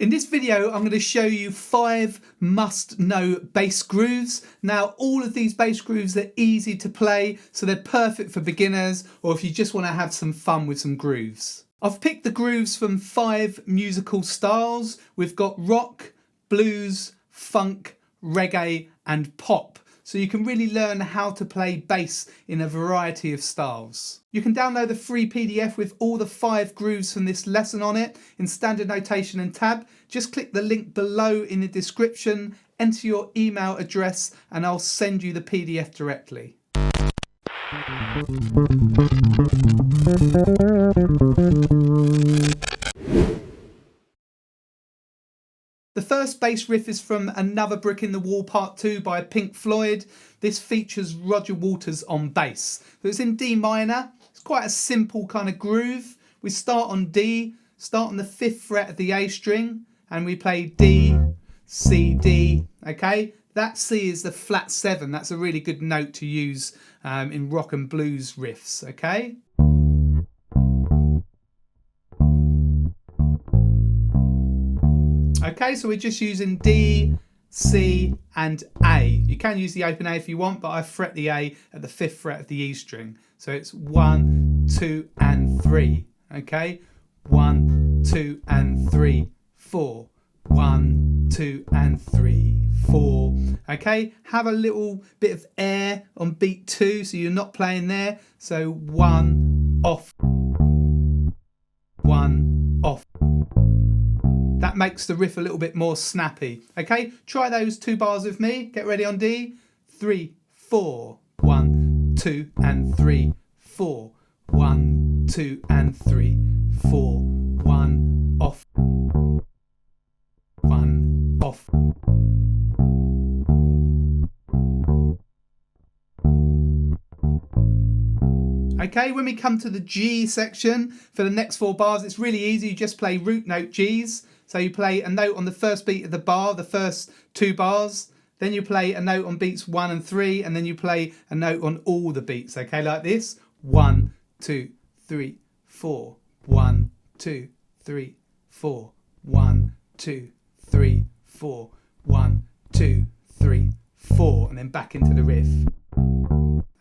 In this video, I'm going to show you 5 must-know bass grooves. Now, all of these bass grooves are easy to play, so they're perfect for beginners or if you just want to have some fun with some grooves. I've picked the grooves from 5 musical styles. We've got rock, blues, funk, reggae and pop. So you can really learn how to play bass in a variety of styles. You can download the free PDF with all the 5 grooves from this lesson on it in standard notation and tab. Just click the link below in the description, enter your email address and I'll send you the PDF directly. The first bass riff is from Another Brick in the Wall Part 2 by Pink Floyd. This features Roger Waters on bass. So it's in D minor. It's quite a simple kind of groove. We start on D, start on the 5th fret of the A string, and we play D, C, D, okay? That C is the flat 7. That's a really good note to use in rock and blues riffs, okay? Okay, so we're just using D, C and A. You can use the open A if you want, but I fret the A at the 5th fret of the E string. So it's 1, 2 and 3. Okay, 1, 2 and 3, 4. 1, 2 and 3, 4. Okay, have a little bit of air on beat 2 so you're not playing there. So 1, off, 1, off. That makes the riff a little bit more snappy. Okay, try those 2 bars with me. Get ready on D. 3, 4. 1, 2 and 3, 4. 1, 2 and 3, 4. 1, off. 1, off. Okay, when we come to the G section for the next 4 bars, it's really easy. You just play root note Gs. So you play a note on the first beat of the bar, the first 2 bars. Then you play a note on beats 1 and 3, and then you play a note on all the beats. Okay, like this. 1, 2, 3, 4. 1, 2, 3, 4. 1, 2, 3, 4. 1, 2, 3, 4. And then back into the riff.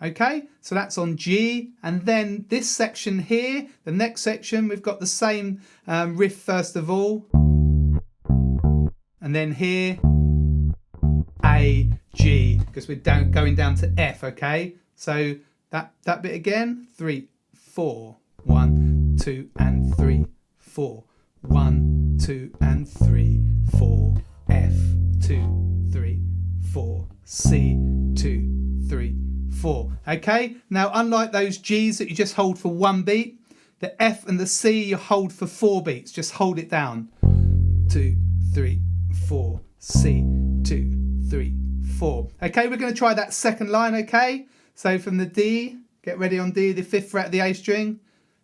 Okay, so that's on G, and then this section here, the next section, we've got the same riff first of all, and then here, A, G, because we're going down to F, okay? So that bit again, 3, 4, 1, 2 and 3, 4, 1, 2 and 3, 4, F, 2, 3, 4, C, 2, 3, 4. Okay, now unlike those G's that you just hold for 1 beat, the F and the C you hold for 4 beats. Just hold it down. 2, 3, 4, C, 2, 3, 4. Okay, we're going to try that second line, okay? So from the D, get ready on D, the 5th fret of the A string.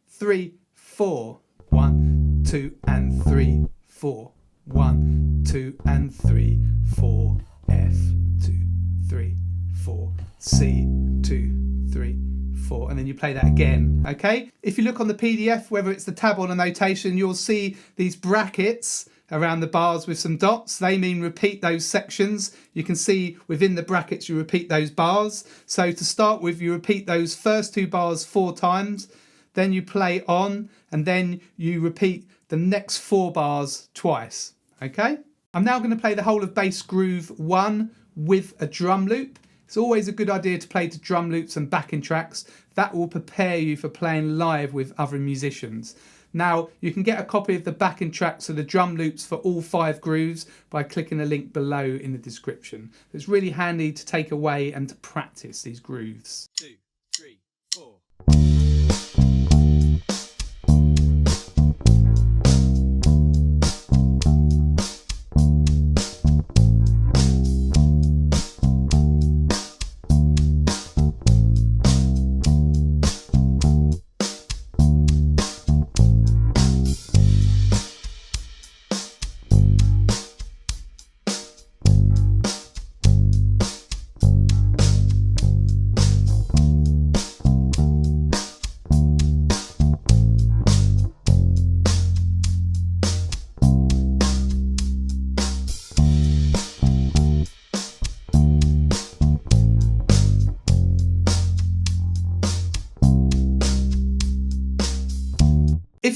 3, 4. 1, 2 and 3, 4. 1, 2 and 3, 4. F, 2, 3, 4. C, 2, 3, 4, and then you play that again. Okay, if you look on the PDF, whether it's the tab or the notation, you'll see these brackets around the bars with some dots. They mean repeat those sections. You can see within the brackets you repeat those bars. So to start with, you repeat those first 2 bars 4 times, then you play on, and then you repeat the next 4 bars twice. Okay, I'm now going to play the whole of bass groove 1 with a drum loop. It's always a good idea to play to drum loops and backing tracks. That will prepare you for playing live with other musicians. Now, you can get a copy of the backing tracks of the drum loops for all 5 grooves by clicking the link below in the description. It's really handy to take away and to practice these grooves. 2, 3, 4.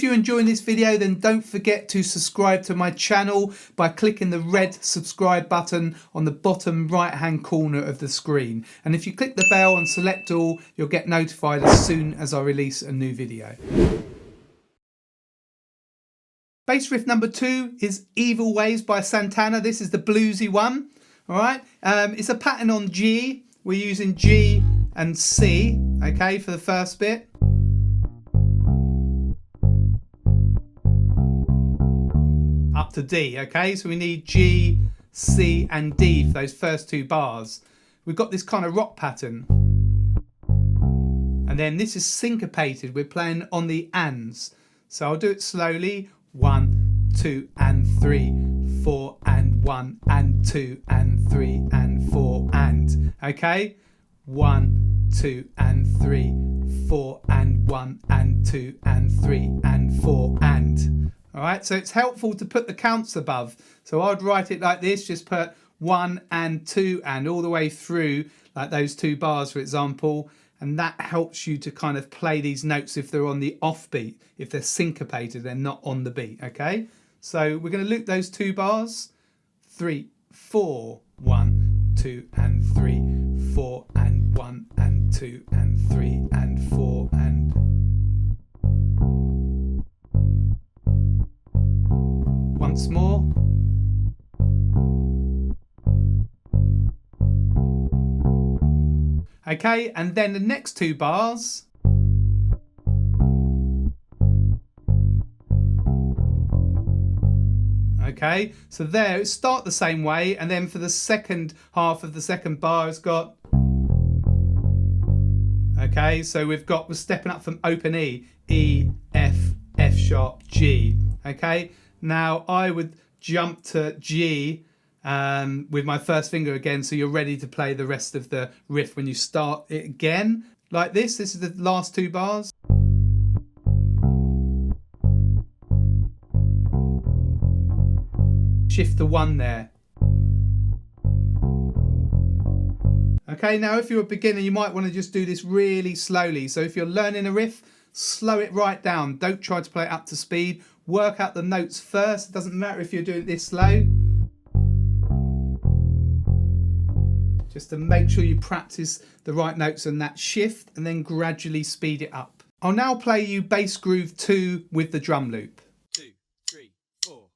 If you're enjoying this video, then don't forget to subscribe to my channel by clicking the red subscribe button on the bottom right hand corner of the screen. And if you click the bell and select all, you'll get notified as soon as I release a new video. Bass riff number 2 is Evil Ways by Santana. This is the bluesy one. All right, it's a pattern on G. We're using G and C, okay, for the first bit. Up to D, okay, so we need G, C and D for those first 2 bars. We've got this kind of rock pattern. And then this is syncopated. We're playing on the ands. So I'll do it slowly. 1, 2 and 3, 4 and 1 and 2 and 3 and 4 and. Okay? 1, 2 and 3, 4 and 1 and 2 and 3 and 4 and. Alright, so it's helpful to put the counts above. So I'd write it like this, just put 1 and 2 and all the way through, like those 2 bars for example. And that helps you to kind of play these notes if they're on the offbeat. If they're syncopated, they're not on the beat, okay? So we're going to loop those 2 bars. 3, 4, 1, 2 and 3, 4 and 1 and 2 and 3 and 4 and. Once more. Okay, and then the next 2 bars. Okay, so there, it start the same way, and then for the second half of the second bar, it's got. Okay, so we're stepping up from open E, E, F, F sharp, G. Okay, now I would jump to G with my first finger again, so you're ready to play the rest of the riff when you start it again like this. This is the last 2 bars. Shift the 1 there. Okay, now if you're a beginner, you might want to just do this really slowly. So if you're learning a riff, slow it right down. Don't try to play it up to speed. Work out the notes first. It doesn't matter if you're doing this slow. Just to make sure you practice the right notes on that shift and then gradually speed it up. I'll now play you bass groove 2 with the drum loop. 2, 3, 4.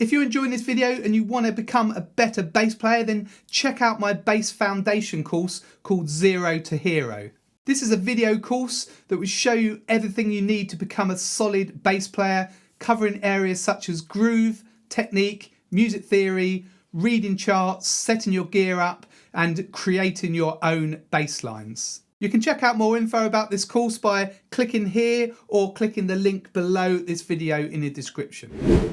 If you're enjoying this video and you want to become a better bass player, then check out my bass foundation course called 0 to Hero. This is a video course that will show you everything you need to become a solid bass player, covering areas such as groove, technique, music theory, reading charts, setting your gear up and creating your own bass lines. You can check out more info about this course by clicking here or clicking the link below this video in the description.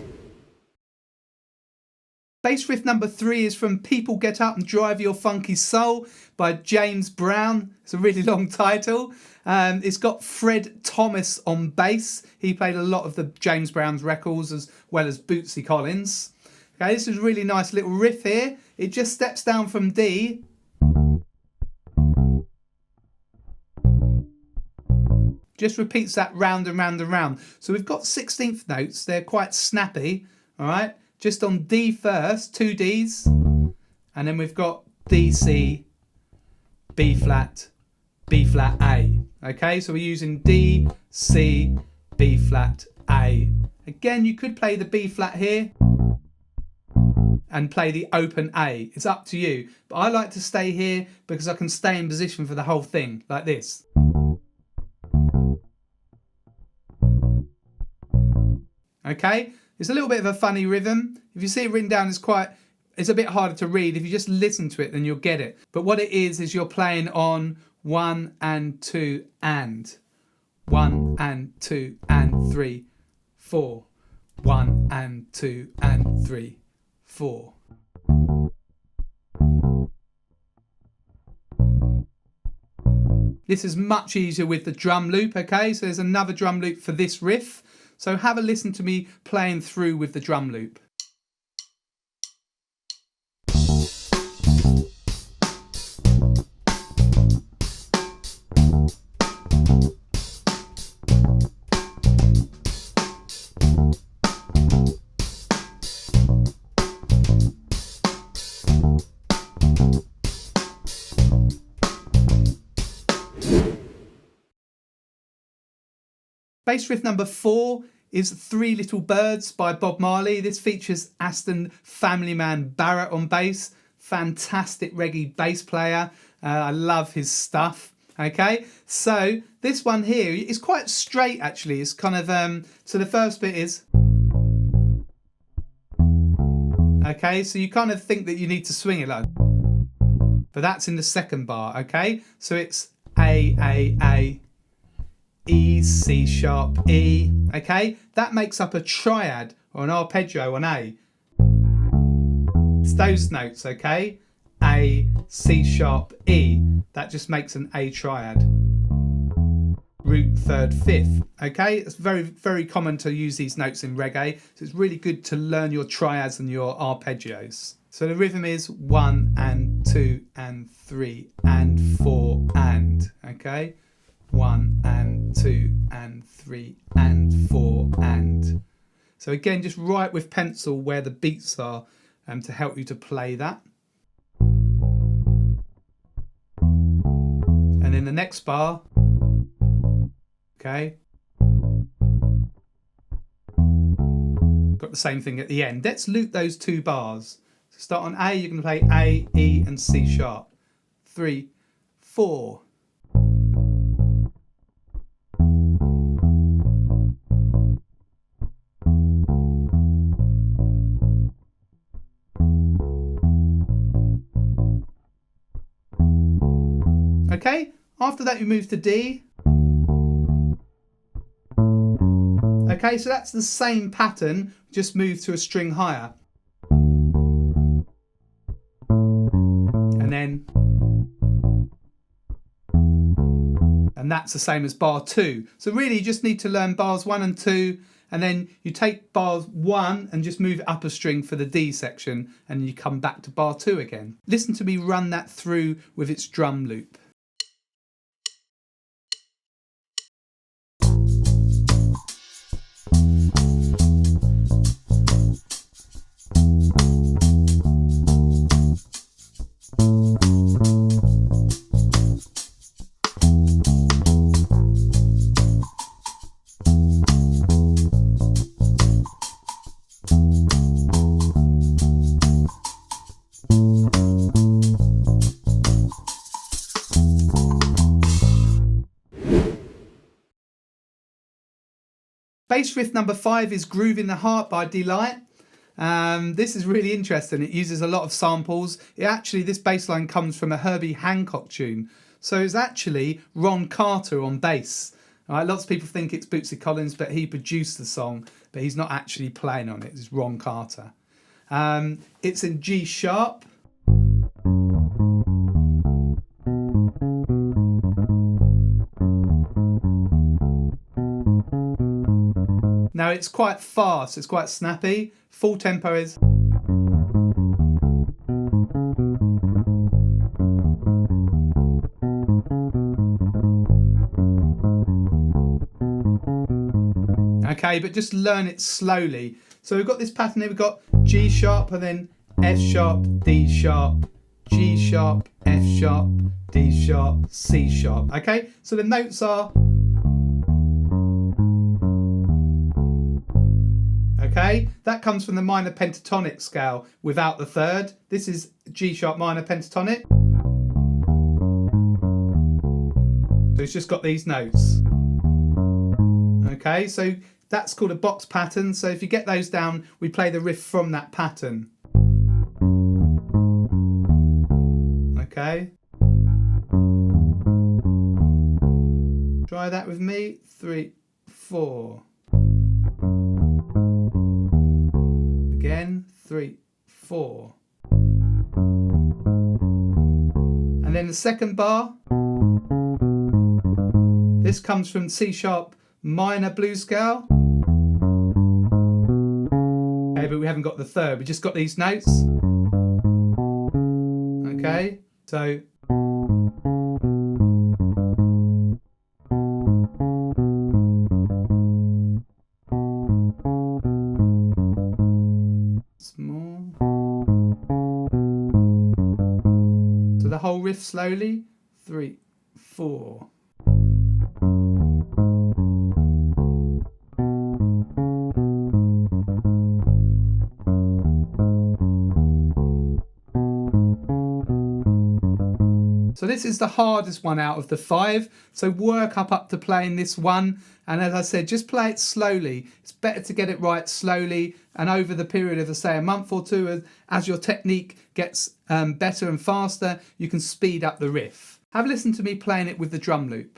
Bass riff number 3 is from People Get Up and Drive Your Funky Soul by James Brown. It's a really long title. It's got Fred Thomas on bass. He played a lot of the James Brown's records as well as Bootsy Collins. Okay, this is a really nice little riff here. It just steps down from D. Just repeats that round and round and round. So we've got 16th notes. They're quite snappy. All right. Just on D first, 2 Ds, and then we've got D, C, B flat, A. Okay, so we're using D, C, B flat, A. Again, you could play the B flat here and play the open A. It's up to you, but I like to stay here because I can stay in position for the whole thing, like this. Okay. It's a little bit of a funny rhythm. If you see it written down, it's a bit harder to read. If you just listen to it, then you'll get it. But what it is you're playing on 1 and 2 and 1 and 2 and 3, 4, 1 and 2 and 3, 4. This is much easier with the drum loop, okay? So there's another drum loop for this riff. So have a listen to me playing through with the drum loop. Bass riff number 4 is Three Little Birds by Bob Marley. This features Aston family man Barrett on bass. Fantastic reggae bass player. I love his stuff. Okay, so this one here is quite straight actually. It's kind of, so the first bit is, okay, so you kind of think that you need to swing it like, but that's in the second bar, okay? So it's A, E, C sharp, E, okay? That makes up a triad or an arpeggio on A. It's those notes, okay? A, C sharp, E. That just makes an A triad. Root, third, fifth, okay? It's very, very common to use these notes in reggae, so it's really good to learn your triads and your arpeggios. So the rhythm is 1 and 2 and 3 and 4 and, okay? 1 and 2 and 3 and 4 and. So again, just write with pencil where the beats are to help you to play that. And in the next bar, okay, got the same thing at the end. Let's loop those two bars. So start on A, you're going to play A, E and C sharp. 3, 4. Okay, after that you move to D. Okay, so that's the same pattern, just move to a string higher. And that's the same as bar 2. So really you just need to learn bars 1 and 2, and then you take bars 1 and just move it up a string for the D section, and you come back to bar 2 again. Listen to me run that through with its drum loop. Bass riff number 5 is Groove in the Heart by Deee-lite. This is really interesting. It uses a lot of samples. This bass line comes from a Herbie Hancock tune. So it's actually Ron Carter on bass. Right, lots of people think it's Bootsy Collins, but he produced the song, but he's not actually playing on it. It's Ron Carter. It's in G sharp. Now it's quite fast, it's quite snappy. Full tempo is. Okay, but just learn it slowly. So we've got this pattern here, we've got G sharp and then F sharp, D sharp, G sharp, F sharp, D sharp, C sharp. Okay, so the notes are. Okay, that comes from the minor pentatonic scale without the third. This is G sharp minor pentatonic. So it's just got these notes. Okay, so that's called a box pattern. So if you get those down, we play the riff from that pattern. Okay. Try that with me. 3, 4. Again, 3, 4. And then the second bar. this comes from C sharp minor blues scale. Okay, but we haven't got the third, we just got these notes. Okay, so small. So the whole riff slowly. 3, 4. So this is the hardest one out of the 5. So work up to playing this one. And as I said, just play it slowly. It's better to get it right slowly. And over the period of, say, a month or two, as your technique gets better and faster, you can speed up the riff. Have a listen to me playing it with the drum loop.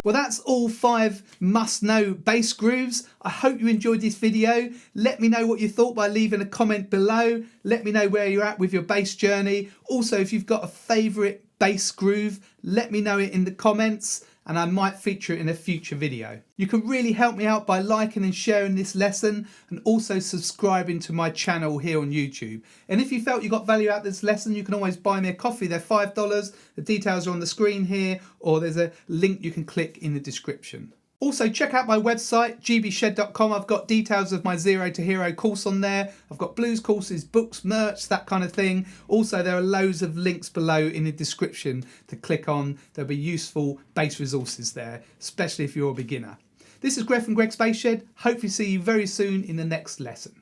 Well, that's all 5 must-know bass grooves. I hope you enjoyed this video. Let me know what you thought by leaving a comment below. Let me know where you're at with your bass journey. Also, if you've got a favourite bass groove, let me know it in the comments and I might feature it in a future video. You can really help me out by liking and sharing this lesson and also subscribing to my channel here on YouTube. And if you felt you got value out of this lesson, you can always buy me a coffee. They're $5. The details are on the screen here, or there's a link you can click in the description. Also, check out my website, gbshed.com. I've got details of my Zero to Hero course on there. I've got blues courses, books, merch, that kind of thing. Also, there are loads of links below in the description to click on. There'll be useful bass resources there, especially if you're a beginner. This is Greg from Greg's Bass Shed. Hopefully see you very soon in the next lesson.